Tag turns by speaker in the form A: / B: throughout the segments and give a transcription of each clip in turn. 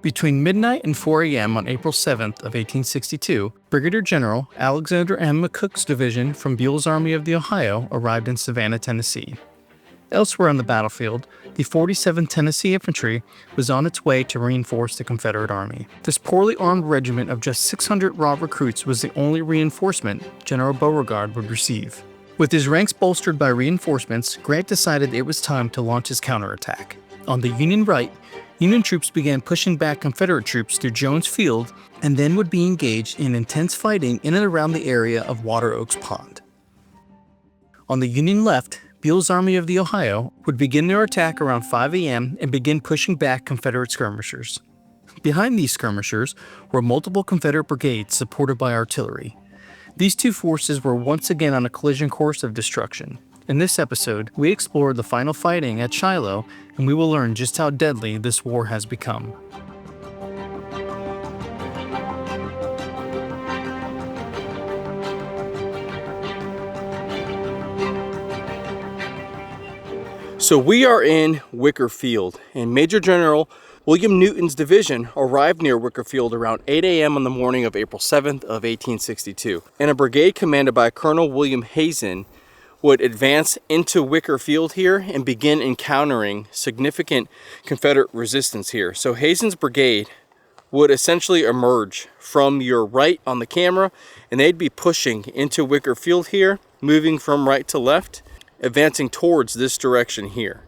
A: Between midnight and 4 a.m. on April 7th of 1862, Brigadier General Alexander M. McCook's division from Buell's Army of the Ohio arrived in Savannah, Tennessee. Elsewhere on the battlefield, the 47th Tennessee Infantry was on its way to reinforce the Confederate Army. This poorly armed regiment of just 600 raw recruits was the only reinforcement General Beauregard would receive. With his ranks bolstered by reinforcements, Grant decided it was time to launch his counterattack. On the Union right, Union troops began pushing back Confederate troops through Jones Field and then would be engaged in intense fighting in and around the area of Water Oaks Pond. On the Union left, Buell's Army of the Ohio would begin their attack around 5 a.m. and begin pushing back Confederate skirmishers. Behind these skirmishers were multiple Confederate brigades supported by artillery. These two forces were once again on a collision course of destruction. In this episode, we explore the final fighting at Shiloh, and we will learn just how deadly this war has become.
B: So we are in Wicker Field, and Major General William Newton's division arrived near Wicker Field around 8 a.m. on the morning of April 7th of 1862. And a brigade commanded by Colonel William Hazen would advance into Wicker Field here and begin encountering significant Confederate resistance here. So Hazen's brigade would essentially emerge from your right on the camera, and they'd be pushing into Wicker Field here, moving from right to left, advancing towards this direction here.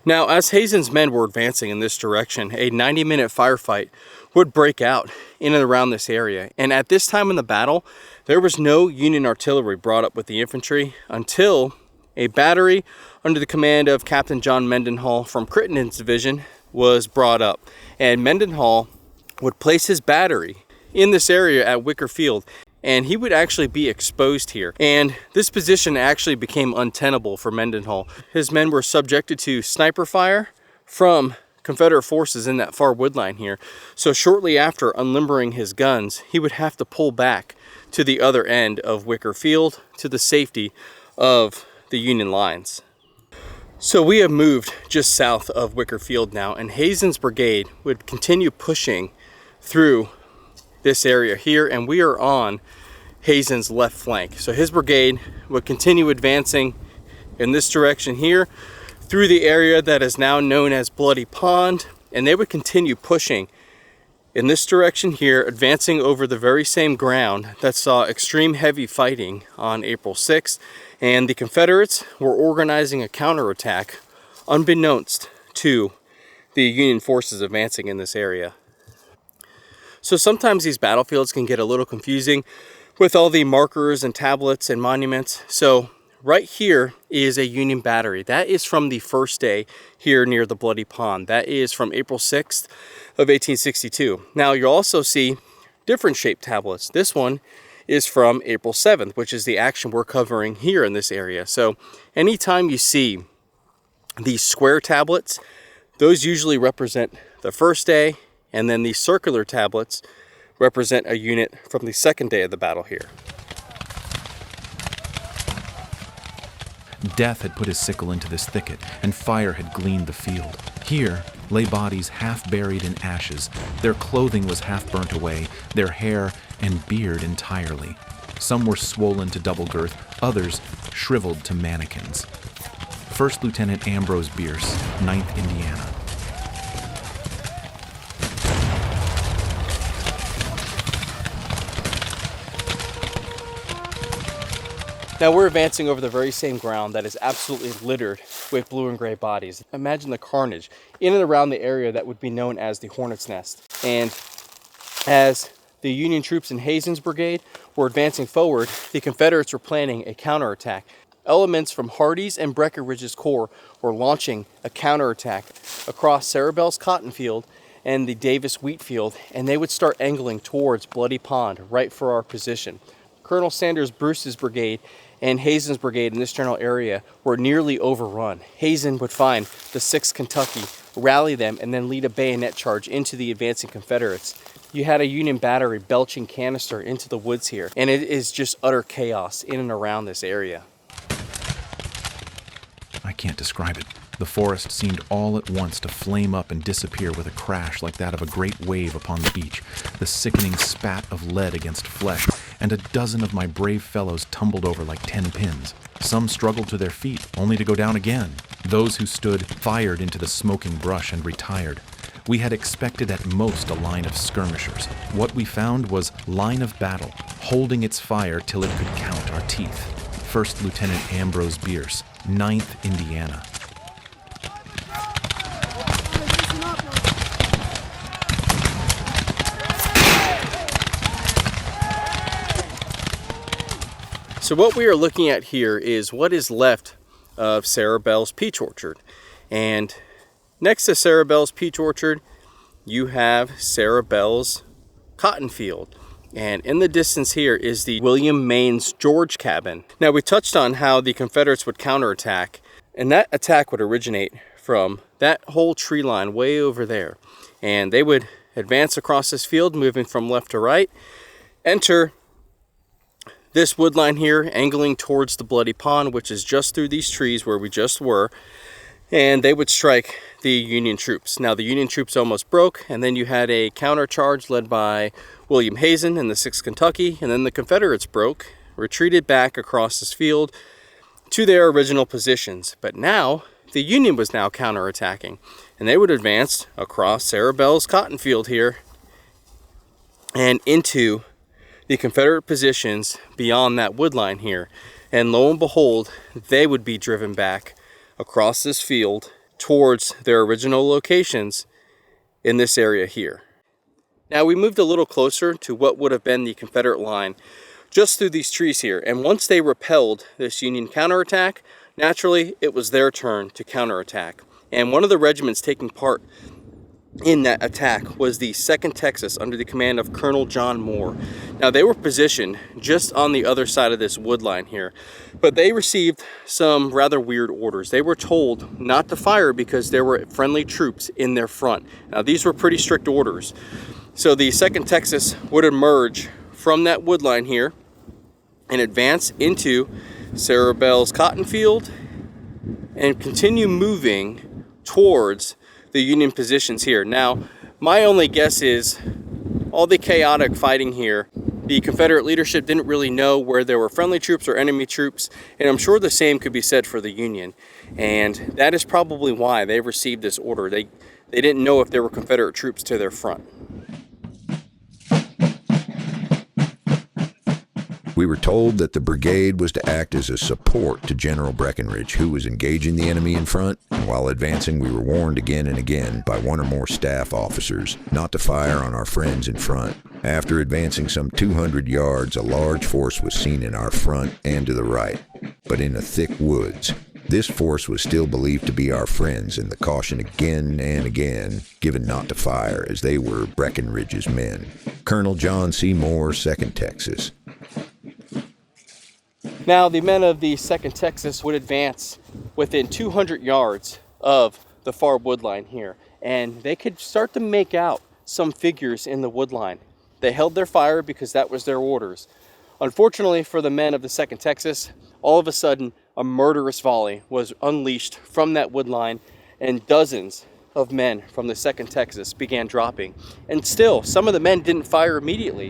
B: Now, as Hazen's men were advancing in this direction, a 90-minute firefight would break out in and around this area. And at this time in the battle, there was no Union artillery brought up with the infantry until a battery under the command of Captain John Mendenhall from Crittenden's division was brought up. And Mendenhall would place his battery in this area at Wicker Field, and he would actually be exposed here. And this position actually became untenable for Mendenhall. His men were subjected to sniper fire from Confederate forces in that far wood line here. So shortly after unlimbering his guns, he would have to pull back to the other end of Wicker Field to the safety of the Union lines. So we have moved just south of Wicker Field now, and Hazen's brigade would continue pushing through this area here, and we are on Hazen's left flank. So his brigade would continue advancing in this direction here through the area that is now known as Bloody Pond, and they would continue pushing in this direction here, advancing over the very same ground that saw extreme heavy fighting on April 6th, and the Confederates were organizing a counterattack unbeknownst to the Union forces advancing in this area. So sometimes these battlefields can get a little confusing with all the markers and tablets and monuments. So right here is a Union battery. That is from the first day here near the Bloody Pond. That is from April 6th of 1862. Now you'll also see different shaped tablets. This one is from April 7th, which is the action we're covering here in this area. So anytime you see these square tablets, those usually represent the first day, and then these circular tablets represent a unit from the second day of the battle here.
C: Death had put his sickle into this thicket, and fire had gleaned the field. Here lay bodies half buried in ashes. Their clothing was half burnt away, their hair and beard entirely. Some were swollen to double girth, others shriveled to mannequins. First Lieutenant Ambrose Bierce, 9th Indiana.
B: Now we're advancing over the very same ground that is absolutely littered with blue and gray bodies. Imagine the carnage in and around the area that would be known as the Hornet's Nest. And as the Union troops in Hazen's brigade were advancing forward, the Confederates were planning a counterattack. Elements from Hardee's and Breckinridge's corps were launching a counterattack across Sarah Bell's cotton field and the Davis wheat field, and they would start angling towards Bloody Pond, right for our position. Colonel Sanders Bruce's brigade and Hazen's brigade in this general area were nearly overrun. Hazen would find the 6th Kentucky, rally them, and then lead a bayonet charge into the advancing Confederates. You had a Union battery belching canister into the woods here, and it is just utter chaos in and around this area.
C: I can't describe it. The forest seemed all at once to flame up and disappear with a crash like that of a great wave upon the beach, the sickening spat of lead against flesh, and a dozen of my brave fellows tumbled over like 10 pins. Some struggled to their feet, only to go down again. Those who stood fired into the smoking brush and retired. We had expected at most a line of skirmishers. What we found was line of battle, holding its fire till it could count our teeth. First Lieutenant Ambrose Bierce, 9th Indiana.
B: So what we are looking at here is what is left of Sarah Bell's peach orchard. And next to Sarah Bell's peach orchard, you have Sarah Bell's cotton field. And in the distance here is the William Maine's George cabin. Now, we touched on how the Confederates would counterattack, and that attack would originate from that whole tree line way over there. And they would advance across this field, moving from left to right, enter this wood line here, angling towards the Bloody Pond, which is just through these trees where we just were, and they would strike the Union troops. Now, the Union troops almost broke, and then you had a countercharge led by William Hazen in the 6th Kentucky, and then the Confederates broke, retreated back across this field to their original positions. But now, the Union was now counterattacking, and they would advance across Sarah Bell's cotton field here and into the Confederate positions beyond that wood line here. And lo and behold, they would be driven back across this field towards their original locations in this area here. Now, we moved a little closer to what would have been the Confederate line just through these trees here. And once they repelled this Union counterattack, naturally, it was their turn to counterattack. And one of the regiments taking part in that attack was the 2nd Texas under the command of Colonel John Moore. Now, they were positioned just on the other side of this wood line here, but they received some rather weird orders. They were told not to fire because there were friendly troops in their front. Now, these were pretty strict orders. So the 2nd Texas would emerge from that wood line here and advance into Sarah Bell's cotton field and continue moving towards the Union positions here. Now, my only guess is all the chaotic fighting here, the Confederate leadership didn't really know where there were friendly troops or enemy troops, and I'm sure the same could be said for the Union. And that is probably why they received this order. They didn't know if there were Confederate troops to their front.
D: We were told that the brigade was to act as a support to General Breckinridge, who was engaging the enemy in front. And while advancing, we were warned again and again by one or more staff officers not to fire on our friends in front. After advancing some 200 yards, a large force was seen in our front and to the right, but in a thick woods. This force was still believed to be our friends, and the caution again and again given not to fire, as they were Breckinridge's men. Colonel John C. Moore, 2nd Texas.
B: Now, the men of the 2nd Texas would advance within 200 yards of the far wood line here, and they could start to make out some figures in the wood line. They held their fire because that was their orders. Unfortunately for the men of the 2nd Texas, all of a sudden, a murderous volley was unleashed from that wood line, and dozens of men from the 2nd Texas began dropping. And still, some of the men didn't fire immediately.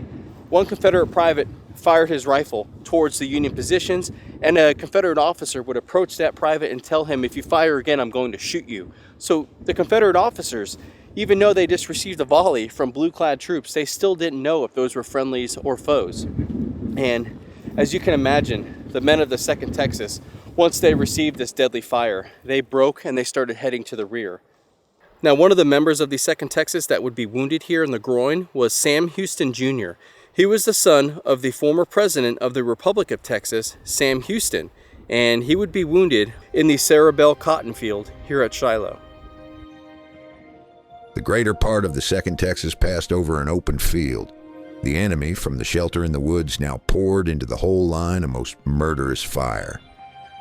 B: One Confederate private fired his rifle towards the Union positions, and a Confederate officer would approach that private and tell him, "If you fire again, I'm going to shoot you." So the Confederate officers, even though they just received a volley from blue-clad troops, they still didn't know if those were friendlies or foes. And as you can imagine, the men of the 2nd Texas, once they received this deadly fire, they broke and they started heading to the rear. Now, one of the members of the 2nd Texas that would be wounded here in the groin was Sam Houston Jr. He was the son of the former president of the Republic of Texas, Sam Houston, and he would be wounded in the Sarah Bell cotton field here at Shiloh.
D: The greater part of the 2nd Texas passed over an open field. The enemy, from the shelter in the woods, now poured into the whole line a most murderous fire.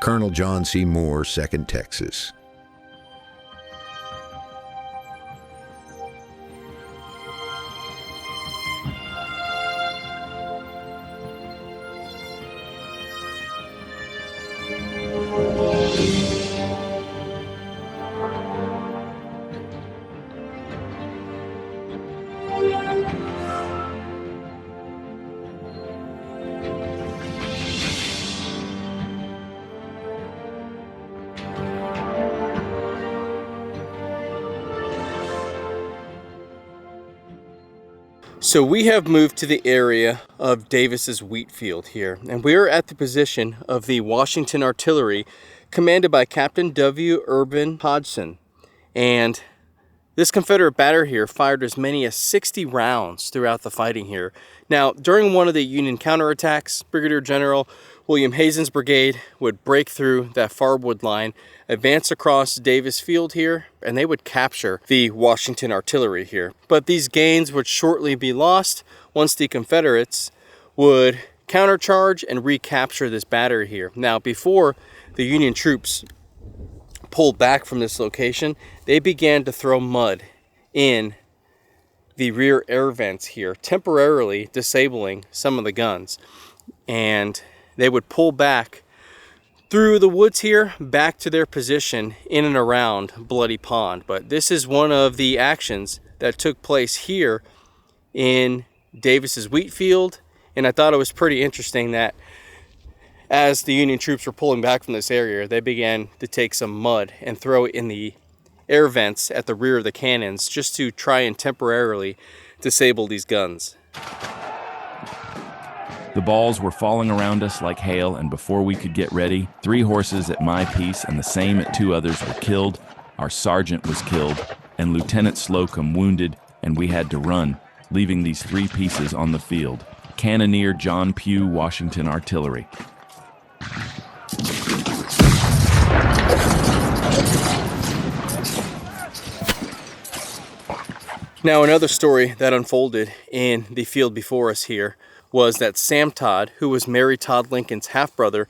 D: Colonel John C. Moore, 2nd Texas.
B: So we have moved to the area of Davis's wheat field here, and we are at the position of the Washington Artillery, commanded by Captain W. Urban Hodgson. And this Confederate battery here fired as many as 60 rounds throughout the fighting here. Now, during one of the Union counterattacks, Brigadier General William Hazen's brigade would break through that far wood line, advance across Davis Field here, and they would capture the Washington Artillery here. But these gains would shortly be lost once the Confederates would countercharge and recapture this battery here. Now, before the Union troops pulled back from this location, they began to throw mud in the rear air vents here, temporarily disabling some of the guns. And they would pull back through the woods here, back to their position in and around Bloody Pond. But this is one of the actions that took place here in Davis's wheat field. And I thought it was pretty interesting that as the Union troops were pulling back from this area, they began to take some mud and throw it in the air vents at the rear of the cannons just to try and temporarily disable these guns.
E: The balls were falling around us like hail, and before we could get ready, 3 horses at my piece and the same at 2 others were killed. Our sergeant was killed, and Lieutenant Slocum wounded, and we had to run, leaving these 3 pieces on the field. Cannoneer John Pugh, Washington Artillery.
B: Now, another story that unfolded in the field before us here was that Sam Todd, who was Mary Todd Lincoln's half-brother,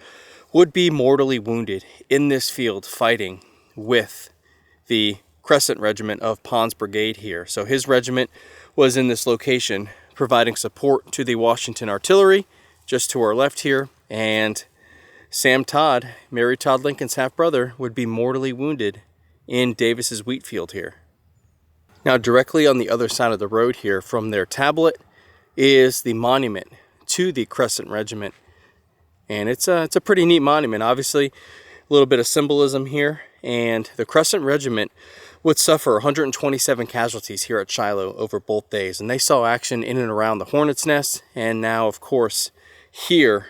B: would be mortally wounded in this field fighting with the Crescent Regiment of Pond's Brigade here. So his regiment was in this location providing support to the Washington Artillery, just to our left here, and Sam Todd, Mary Todd Lincoln's half-brother, would be mortally wounded in Davis's wheat field here. Now, directly on the other side of the road here from their tablet is the monument to the Crescent Regiment. And it's a pretty neat monument. Obviously, a little bit of symbolism here. And the Crescent Regiment would suffer 127 casualties here at Shiloh over both days. And they saw action in and around the Hornet's Nest, and now, of course, here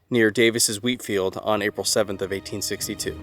B: near Davis's wheat field on April 7th of 1862.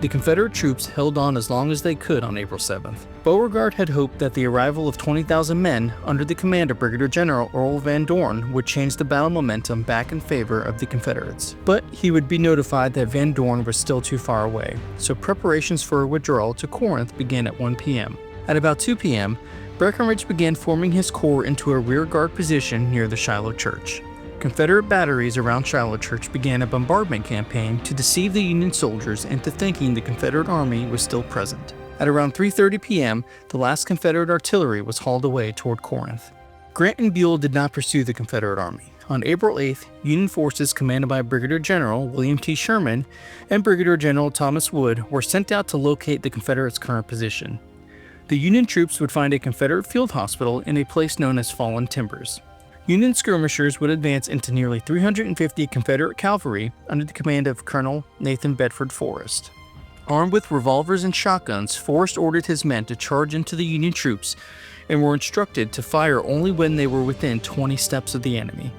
A: The Confederate troops held on as long as they could on April 7th. Beauregard had hoped that the arrival of 20,000 men under the command of Brigadier General Earl Van Dorn would change the battle momentum back in favor of the Confederates. But he would be notified that Van Dorn was still too far away, so preparations for a withdrawal to Corinth began at 1 p.m. At about 2 p.m., Breckinridge began forming his corps into a rearguard position near the Shiloh Church. Confederate batteries around Shiloh Church began a bombardment campaign to deceive the Union soldiers into thinking the Confederate Army was still present. At around 3:30 p.m., the last Confederate artillery was hauled away toward Corinth. Grant and Buell did not pursue the Confederate Army. On April 8th, Union forces commanded by Brigadier General William T. Sherman and Brigadier General Thomas Wood were sent out to locate the Confederates' current position. The Union troops would find a Confederate field hospital in a place known as Fallen Timbers. Union skirmishers would advance into nearly 350 Confederate cavalry under the command of Colonel Nathan Bedford Forrest. Armed with revolvers and shotguns, Forrest ordered his men to charge into the Union troops and were instructed to fire only when they were within 20 steps of the enemy.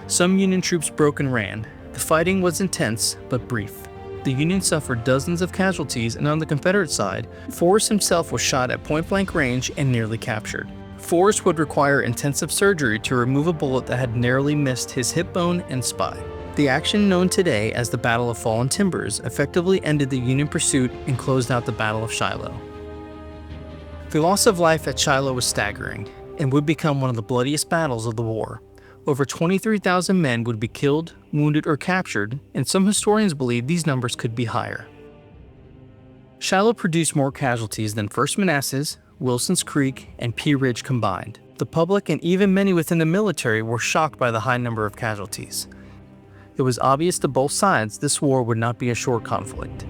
A: Some Union troops broke and ran. The fighting was intense but brief. The Union suffered dozens of casualties, and on the Confederate side, Forrest himself was shot at point-blank range and nearly captured. Forrest would require intensive surgery to remove a bullet that had narrowly missed his hip bone and spine. The action known today as the Battle of Fallen Timbers effectively ended the Union pursuit and closed out the Battle of Shiloh. The loss of life at Shiloh was staggering and would become one of the bloodiest battles of the war. Over 23,000 men would be killed, wounded, or captured, and some historians believe these numbers could be higher. Shiloh produced more casualties than First Manassas, Wilson's Creek, and Pea Ridge combined. The public and even many within the military were shocked by the high number of casualties. It was obvious to both sides this war would not be a short conflict.